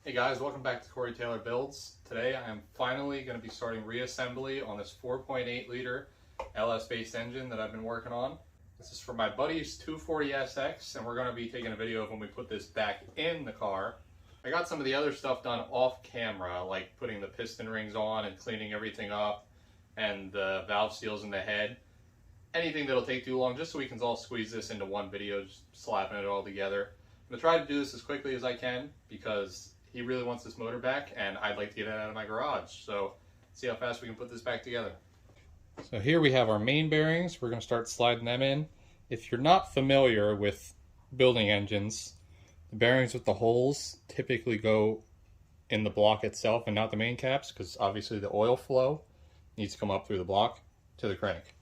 Hey guys, welcome back to Corey Taylor Builds. Today I am finally going to be starting reassembly on this 4.8 liter LS based engine that I've been working on. This is for my buddy's 240SX, and we're going to be taking a video of when we put this back in the car. I got some of the other stuff done off camera, like putting the piston rings on and cleaning everything up and the valve seals in the head. Anything that'll take too long, just so we can all squeeze this into one video, just slapping it all together. I'm going to try to do this as quickly as I can because he really wants this motor back and I'd like to get it out of my garage. So see how fast we can put this back together. So here we have our main bearings. We're going to start sliding them in. If you're not familiar with building engines, the bearings with the holes typically go in the block itself and not the main caps, because obviously the oil flow needs to come up through the block to the crank.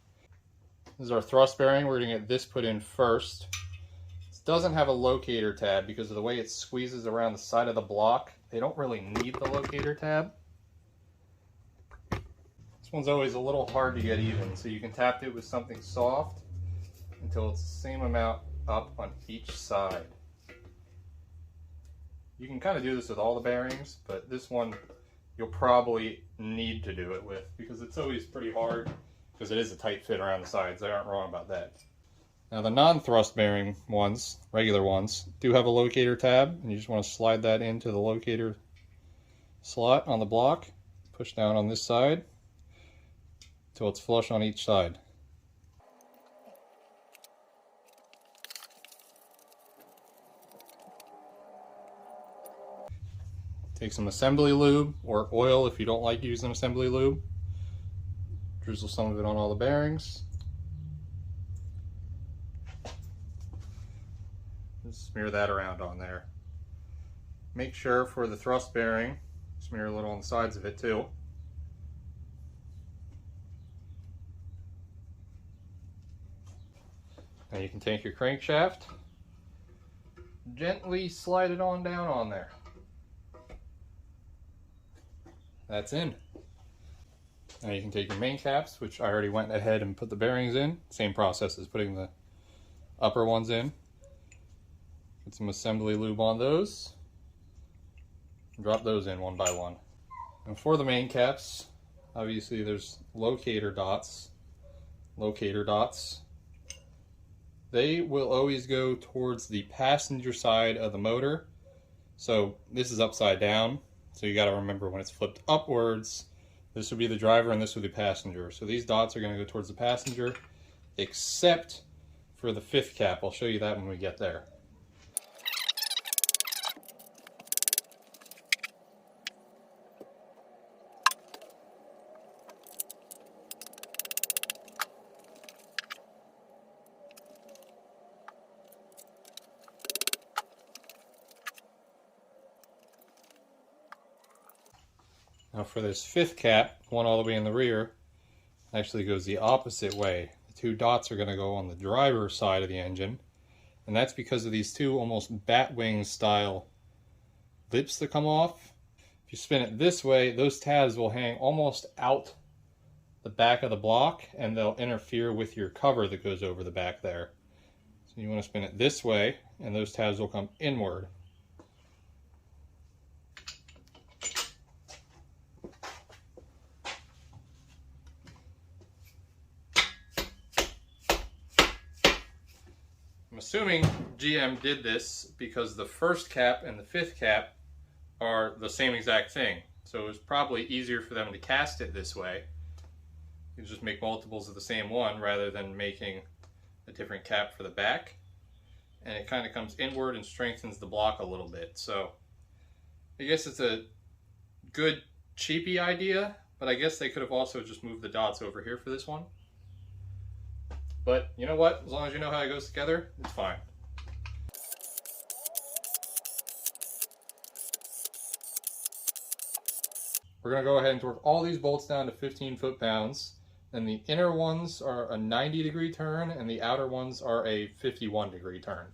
This is our thrust bearing. We're going to get this put in first. This doesn't have a locator tab because of the way it squeezes around the side of the block. They don't really need the locator tab. This one's always a little hard to get even, so you can tap it with something soft until it's the same amount up on each side. You can kind of do this with all the bearings, but this one you'll probably need to do it with because it's always pretty hard because it is a tight fit around the sides. They aren't wrong about that. Now the non-thrust bearing ones, regular ones, do have a locator tab, and you just want to slide that into the locator slot on the block. Push down on this side until it's flush on each side. Take some assembly lube, or oil if you don't like using assembly lube. Drizzle some of it on all the bearings. Just smear that around on there. Make sure for the thrust bearing, smear a little on the sides of it too. Now you can take your crankshaft, gently slide it on down on there. That's in. Now you can take your main caps, which I already went ahead and put the bearings in. Same process as putting the upper ones in. Put some assembly lube on those. Drop those in one by one. And for the main caps, obviously there's locator dots. Locator dots. They will always go towards the passenger side of the motor. So this is upside down. So you got to remember when it's flipped upwards, this would be the driver and this would be passenger. So these dots are going to go towards the passenger, except for the fifth cap. I'll show you that when we get there. Now for this fifth cap, one all the way in the rear, actually goes the opposite way. The two dots are going to go on the driver's side of the engine, and that's because of these two almost bat wing style lips that come off. If you spin it this way, those tabs will hang almost out the back of the block, and they'll interfere with your cover that goes over the back there. So you want to spin it this way, and those tabs will come inward. I'm assuming GM did this because the first cap and the fifth cap are the same exact thing. So it was probably easier for them to cast it this way. You just make multiples of the same one rather than making a different cap for the back. And it kind of comes inward and strengthens the block a little bit. So I guess it's a good cheapy idea, but I guess they could have also just moved the dots over here for this one. But you know what? As long as you know how it goes together, it's fine. We're going to go ahead and torque all these bolts down to 15 foot-pounds. And the inner ones are a 90-degree turn, and the outer ones are a 51-degree turn.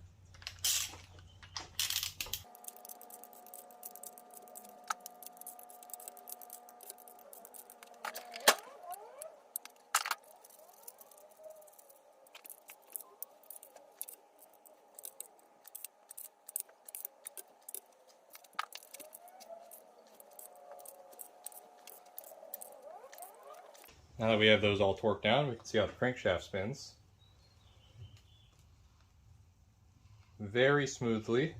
Now that we have those all torqued down, we can see how the crankshaft spins. Very smoothly.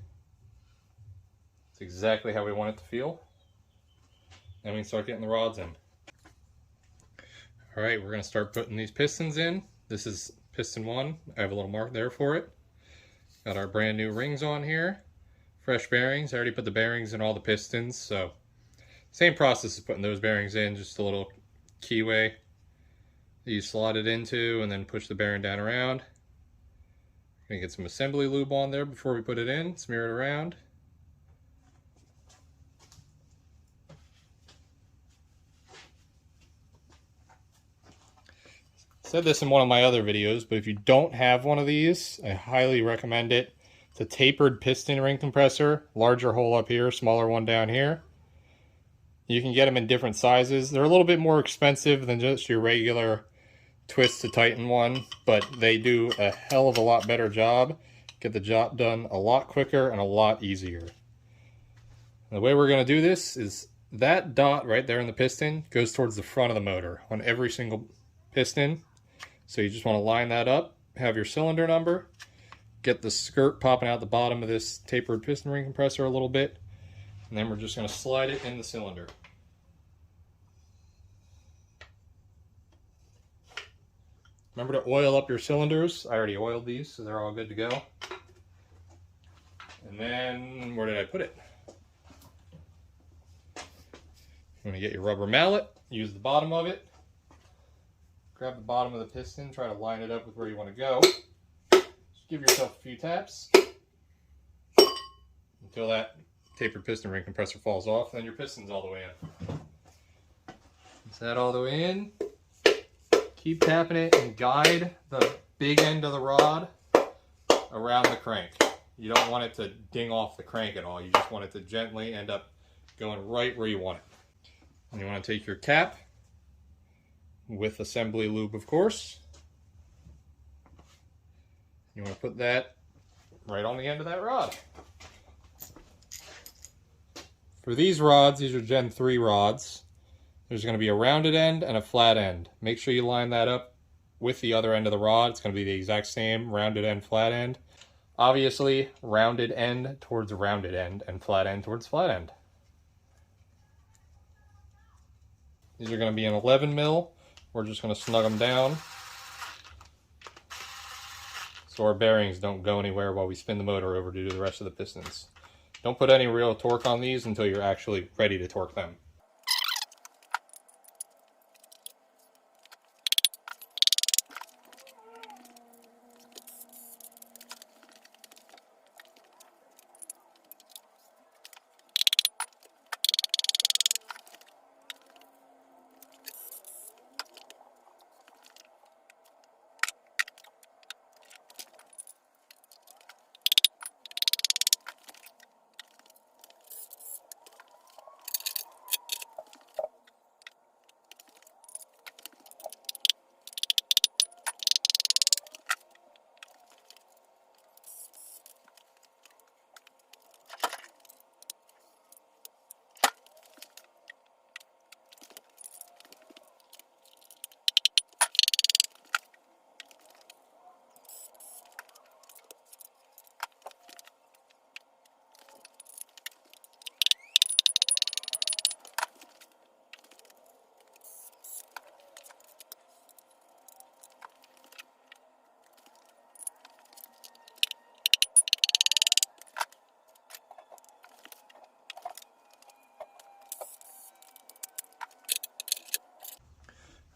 It's exactly how we want it to feel. And we can start getting the rods in. Alright, we're going to start putting these pistons in. This is piston 1. I have a little mark there for it. Got our brand new rings on here. Fresh bearings. I already put the bearings in all the pistons, so same process as putting those bearings in, just a little keyway that you slot it into and then push the bearing down around. Gonna get some assembly lube on there before we put it in, smear it around. Said this in one of my other videos, but if you don't have one of these, I highly recommend it. It's a tapered piston ring compressor, larger hole up here, smaller one down here. You can get them in different sizes. They're a little bit more expensive than just your regular twist to tighten one, but they do a hell of a lot better job. Get the job done a lot quicker and a lot easier. And the way we're going to do this is that dot right there in the piston goes towards the front of the motor on every single piston. So you just want to line that up, have your cylinder number, get the skirt popping out the bottom of this tapered piston ring compressor a little bit, and then we're just going to slide it in the cylinder. Remember to oil up your cylinders. I already oiled these, so they're all good to go. And then, where did I put it? You're going to get your rubber mallet, use the bottom of it. Grab the bottom of the piston, try to line it up with where you want to go. Just give yourself a few taps until that tapered piston ring compressor falls off, then your piston's all the way in. Is that all the way in? Keep tapping it and guide the big end of the rod around the crank. You don't want it to ding off the crank at all. You just want it to gently end up going right where you want it. And you want to take your cap, with assembly lube, of course. You want to put that right on the end of that rod. For these rods, these are Gen 3 rods. There's going to be a rounded end and a flat end. Make sure you line that up with the other end of the rod. It's going to be the exact same, rounded end, flat end. Obviously, rounded end towards rounded end and flat end towards flat end. These are going to be an 11 mil. We're just going to snug them down so our bearings don't go anywhere while we spin the motor over to do the rest of the pistons. Don't put any real torque on these until you're actually ready to torque them.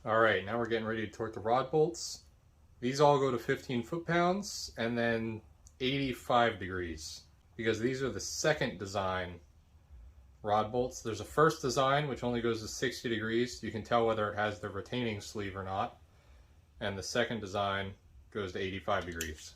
Alright, now we're getting ready to torque the rod bolts. These all go to 15 foot-pounds and then 85 degrees because these are the second design rod bolts. There's a first design which only goes to 60 degrees. You can tell whether it has the retaining sleeve or not. And the second design goes to 85 degrees.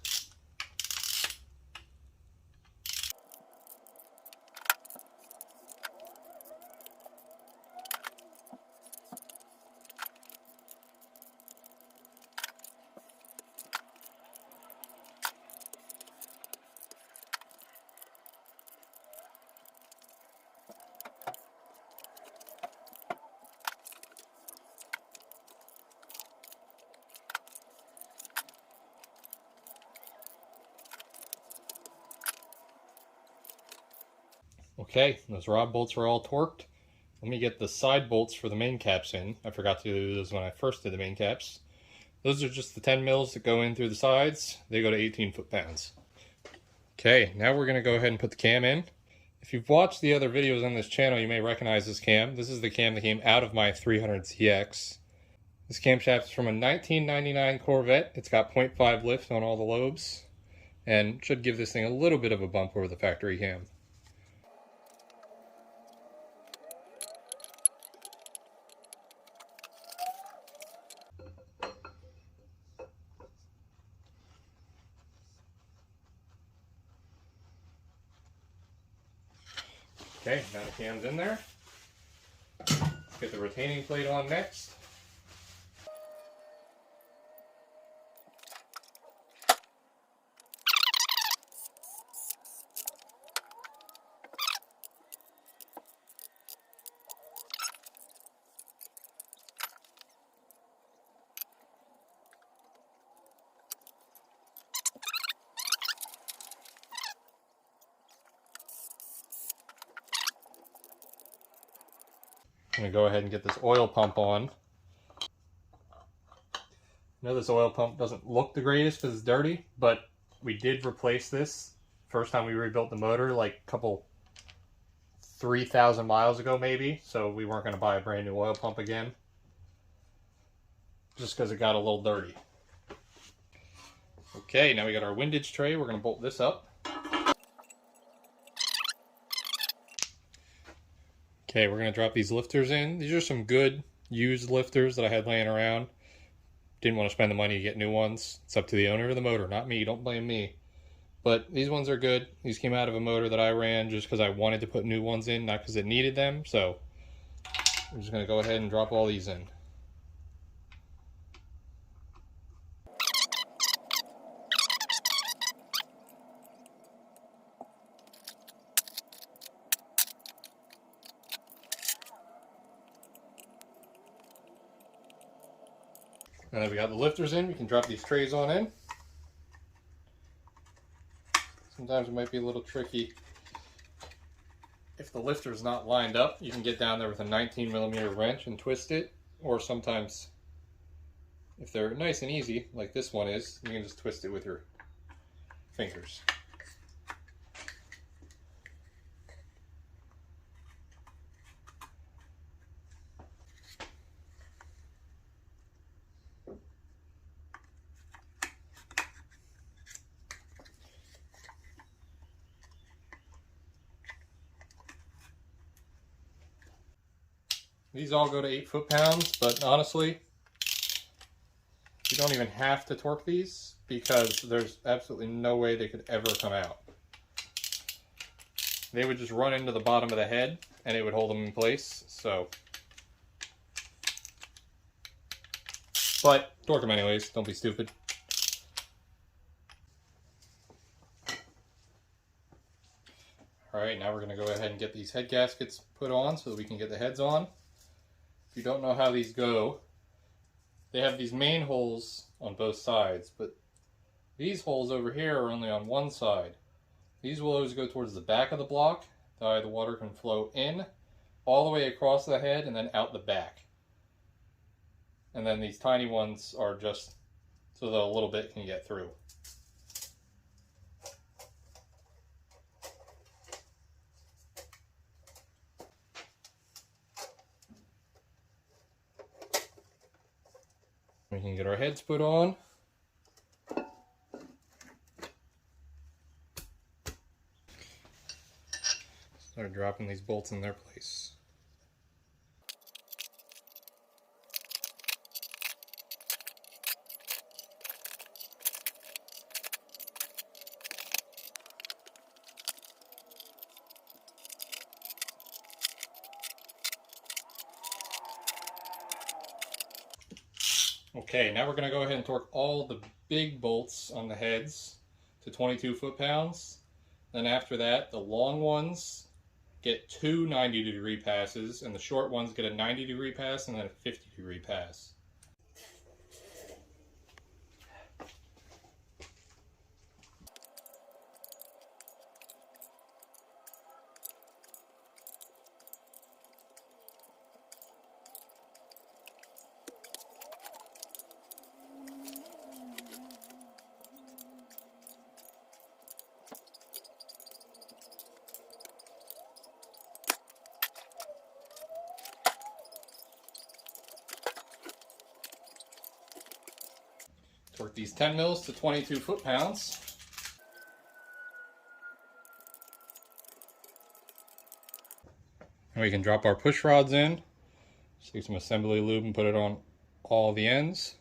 Okay, those rod bolts are all torqued. Let me get the side bolts for the main caps in. I forgot to do those when I first did the main caps. Those are just the 10 mils that go in through the sides. They go to 18 foot-pounds. Okay, now we're going to go ahead and put the cam in. If you've watched the other videos on this channel, you may recognize this cam. This is the cam that came out of my 300CX. This camshaft is from a 1999 Corvette. It's got 0.5 lift on all the lobes and should give this thing a little bit of a bump over the factory cam. Okay, now the cam's in there. Let's get the retaining plate on next. I'm going to go ahead and get this oil pump on. I know this oil pump doesn't look the greatest because it's dirty, but we did replace this first time we rebuilt the motor like a couple 3,000 miles ago maybe, so we weren't going to buy a brand new oil pump again just because it got a little dirty. Okay, now we got our windage tray. We're going to bolt this up. Okay, we're going to drop these lifters in. These are some good used lifters that I had laying around. Didn't want to spend the money to get new ones. It's up to the owner of the motor, not me. Don't blame me. But these ones are good. These came out of a motor that I ran just because I wanted to put new ones in, not because it needed them. So I'm just going to go ahead and drop all these in. Now that we got the lifters in, we can drop these trays on in. Sometimes it might be a little tricky. If the lifter is not lined up, you can get down there with a 19mm wrench and twist it. Or sometimes, if they're nice and easy, like this one is, you can just twist it with your fingers. These all go to 8 foot-pounds, but honestly, you don't even have to torque these because there's absolutely no way they could ever come out. They would just run into the bottom of the head and it would hold them in place, so. But torque them anyways, don't be stupid. Alright, now we're going to go ahead and get these head gaskets put on so that we can get the heads on. If you don't know how these go, they have these main holes on both sides, but these holes over here are only on one side. These will always go towards the back of the block, that way the water can flow in, all the way across the head, and then out the back. And then these tiny ones are just so that a little bit can get through. We can get our heads put on. Start dropping these bolts in their place. Okay, now we're going to go ahead and torque all the big bolts on the heads to 22 foot-pounds. Then after that, the long ones get 2 90-degree passes, and the short ones get a 90-degree pass and then a 50-degree pass. these 10 mils to 22 foot-pounds. And we can drop our push rods in, just take some assembly lube and put it on all the ends.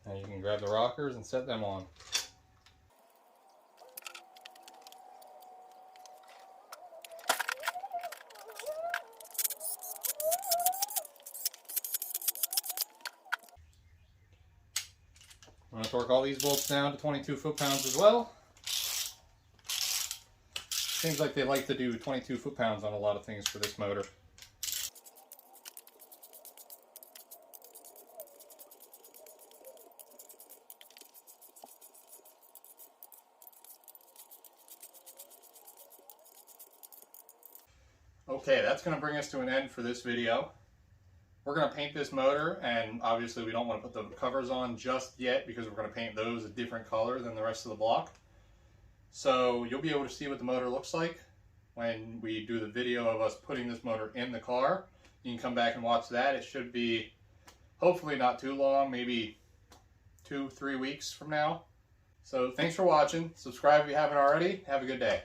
And you can grab the rockers and set them on. I'm going to torque all these bolts down to 22 foot-pounds as well. Seems like they like to do 22 foot-pounds on a lot of things for this motor. Okay, that's going to bring us to an end for this video. We're going to paint this motor, and obviously we don't want to put the covers on just yet because we're going to paint those a different color than the rest of the block. So you'll be able to see what the motor looks like when we do the video of us putting this motor in the car. You can come back and watch that. It should be hopefully not too long, maybe 2-3 weeks from now. So thanks for watching. Subscribe if you haven't already. Have a good day.